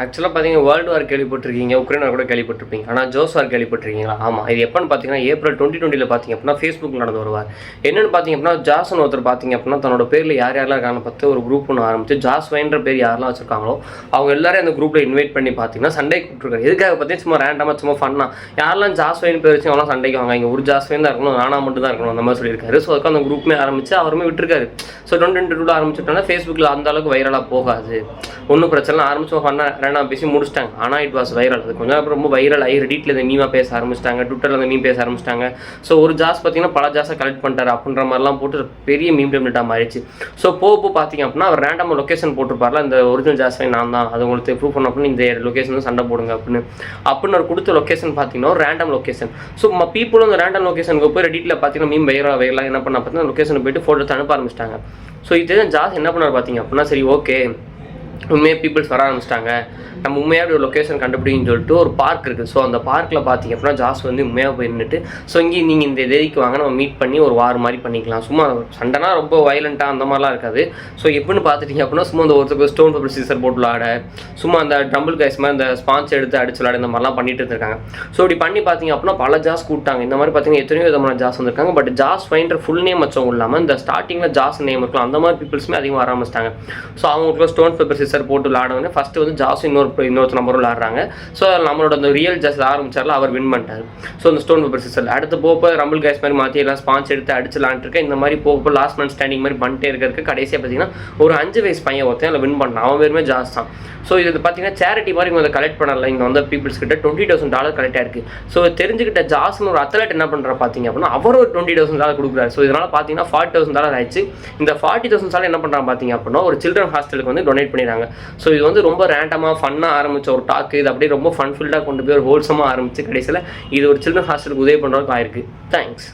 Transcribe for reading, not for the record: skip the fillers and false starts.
ஆக்சுவலாக பார்த்தீங்கன்னா world war கேள்விப்பட்டிருக்கீங்க, Ukraine வார் கூட கேள்விப்பட்டிருப்பீங்க. ஆனால் ஜோஸ் வார் கேள்விப்பட்டிருக்கீங்களா? ஆமாம். இது எப்போன்னு பார்த்தீங்கன்னா ஏப்ரல் 2020 பார்த்தீங்க அப்படின்னா ஃபேஸ்புக் நடந்து வருவார். என்னென்னு பார்த்தீங்க அப்படின்னா ஜாஸ்னு ஒருத்தர் பார்த்தீங்க அப்படின்னா தன்னோட பேரில் யார் யாரெல்லாம் இருக்காங்கன்னு பார்த்து ஒரு குரூப் ஒன்று ஆரம்பிச்சு ஜாஸ் வைன்ற பேர் யாரெல்லாம் வச்சிருக்காங்களோ அவங்க எல்லாரும் அந்த குரூப்பில் இன்வைட் பண்ணி பார்த்தீங்கன்னா சண்டை கூப்பிட்டுருக்காரு. எதுக்காக பார்த்தீங்கன்னா சும்மா ரேண்டமாக சும்மா ஃபன்னா யாரெல்லாம் ஜாஸ் வைன் பேர் வச்சு அவங்களாம் சண்டைக்கு வாங்க, இங்கே ஒரு ஜாஸ் வைன் தான் இருக்கணும், நானா மட்டும் தான் இருக்கணும் அந்த மாதிரி சொல்லியிருக்காரு. ஸோ அதுக்கு அந்த குரூப்மே ஆரம்பிச்சு அவருமே விட்டுருக்காரு. ஸோ 2022 ஆரம்பிச்சுட்டோன்னா ஃபேஸ்புக்கில் அந்த அளவுக்கு வைரலாக போகாது, ஒன்றும் பிரச்சனை ஆரம்பிச்சு ஃபன்னாக ரேண்டாக பேசி முடிச்சிட்டாங்க. ஆனால் இட் வாஸ் வைரல். அது கொஞ்சம் அப்புறம் ரொம்ப வைரல் ஆகி ரெடிட்டில் இந்த மீமாக பேச ஆரம்பிச்சிட்டாங்க, ட்விட்டரில் அந்த மீம் பேச ஆரம்பிச்சிட்டாங்க. ஸோ ஒரு ஜாஸ் பார்த்தீங்கன்னா பல ஜாஸை கலெக்ட் பண்ணிட்டாரு அப்படின்ற மாதிரிலாம் போட்டு பெரிய மீம் டெம்ப்ளேட்டாக மாறிடுச்சு. ஸோ போக பார்த்தீங்க அப்படின்னா அவர் ரேண்டமாக லொக்கேஷன் போட்டிருப்பார்ல, இந்த ஒரிஜினல் ஜாஸ் நான் தான், அது உங்களுக்கு ப்ரூவ் பண்ண அப்படின்னு இந்த லொக்கேஷன் சண்டை போடுங்க அப்படின்னு அவர் கொடுத்த லொக்கேஷன் பார்த்தீங்கன்னா ஒரு ரேண்டம் லொக்கேஷன். ஸோ பீப்புளும் அந்த ரேண்டம் லொக்கேஷனுக்கு போய் ரெடிட்டில் பார்த்தீங்கன்னா மீம் வைரலாக என்ன பண்ண பார்த்தீங்கன்னா லொக்கேஷனுக்கு போயிட்டு ஃபோட்டோ அனுப்ப ஆரம்பிச்சிட்டாங்க. ஸோ இதே ஜாஸ் என்ன பண்ணார் பார்த்தீங்க அப்படின்னா சரி ஓகே உண்மையாக பீப்புள்ஸ் வர ஆரம்பிச்சிட்டாங்க, நம்ம உண்மையாக ஒரு லொக்கேஷன் கண்டுபிடின்னு சொல்லிட்டு ஒரு பார்க் இருக்குது. ஸோ அந்த பார்க்கில் பார்த்தீங்க அப்படின்னா ஜாஸ் வந்து உண்மையாக போய் நின்றுட்டு ஸோ இங்கே நீங்கள் இந்த தேதிக்கு வாங்க நம்ம மீட் பண்ணி ஒரு வார் மாதிரி பண்ணிக்கலாம், சும்மா சண்டைனா ரொம்ப வயலண்ட்டாக அந்த மாதிரிலாம் இருக்காது. ஸோ எப்படின்னு பார்த்துட்டிங்க அப்படின்னா சும்மா அந்த ஒருத்தருக்கு ஸ்டோன் பேப்பர் சீசர் போட்டு விளாட, சும்மா அந்த டம்பிள் கைஸ் மாதிரி இந்த ஸ்பான்ஸ் எடுத்து அடிச்சு விளாட இந்த மாதிரிலாம் பண்ணிட்டு இருக்காங்க. ஸோ இப்படி பண்ணி பார்த்தீங்க அப்படின்னா பல ஜாஸ் கூப்பிட்டாங்க. இந்த மாதிரி பார்த்தீங்கன்னா எத்தனையோ விதமான ஜாஸ் வந்திருக்காங்க. பட் ஜாஸ் வைன்ற ஃபுல் நேம் வச்சவங்க இல்லாமல் இந்த ஸ்டார்டிங்கில் ஜாஸ் நேம் இருக்கலாம் அந்த மாதிரி பீப்புள்ஸுமே அதிகமாக வர ஆரம்பிச்சிட்டாங்க. ஸோ அவங்களுக்கு ஸ்டோன் பேப்பர் சீசர் போட்டு விளாடுவாங்க. ஃபஸ்ட்டு வந்து ஜாஸ் இன்னொரு நம்பரும் விளாடுறாங்க. ஸோ நம்மளோட அந்த ரியல் ஜாஸ் ஆரம்பிச்சார்ல அவர் வின் பண்ணிட்டார். ஸோ அந்த ஸ்டோன் பேப்பர் சீசர் அடுத்து போக ரம்பிள் கேஸ் மாதிரி மாற்றி எல்லாம் ஸ்பான்ஸ் எடுத்து அடிச்சு விளாண்டுருக்கேன். இந்த மாதிரி போக லாஸ்ட் மந்த் ஸ்டாண்டிங் மாதிரி பண்ணிட்டே இருக்கிறதுக்கு கடைசியாக பார்த்தீங்கன்னா ஒரு 5 வயசு பையன் ஒருத்தன் அதில் வின் பண்ணான். அவன் பேருமே ஜாஸ் தான். ஸோ இது பார்த்தீங்கன்னா சேரிட்டி மாதிரி இவங்க அதை கலெக்ட் பண்ணல. இங்கே வந்து பீப்புள்ஸ் கிட்ட $20,000 கலெக்ட் ஆயிருக்கு. ஸோ தெரிஞ்சுக்கிட்ட ஜாஸ்னு ஒரு அத்லட் என்ன பண்ணுறா பார்த்தீங்க அப்படின்னா அவர் ஒரு $20,000 கொடுக்குறாரு. ஸோ இதனால் பார்த்தீங்கன்னா $40,000 ஆயிடுச்சு. இந்த $40,000 என்ன பண்ணுறாங்க பார்த்தீங்க அப்படின்னா ஒரு சில்ட்ரன் ஹாஸ்டலுக்கு வந்து டொனேட் பண்ணிடுறாங்க. ஸோ இது வந்து ரொம்ப ரேண்டமாக ஃபன்னாக ஆரம்பிச்ச ஒரு டாக்கு, இது அப்படியே ரொம்ப ஃபன்ஃபுல்லாக கொண்டு போய் ஒரு ஹோல்சமாக ஆரம்பிச்சு கடைசியில் இது ஒரு சில்ட்ரன் ஹாஸ்டலுக்கு உதவி பண்ணுறதுக்கு ஆயிருக்கு. தேங்க்ஸ்.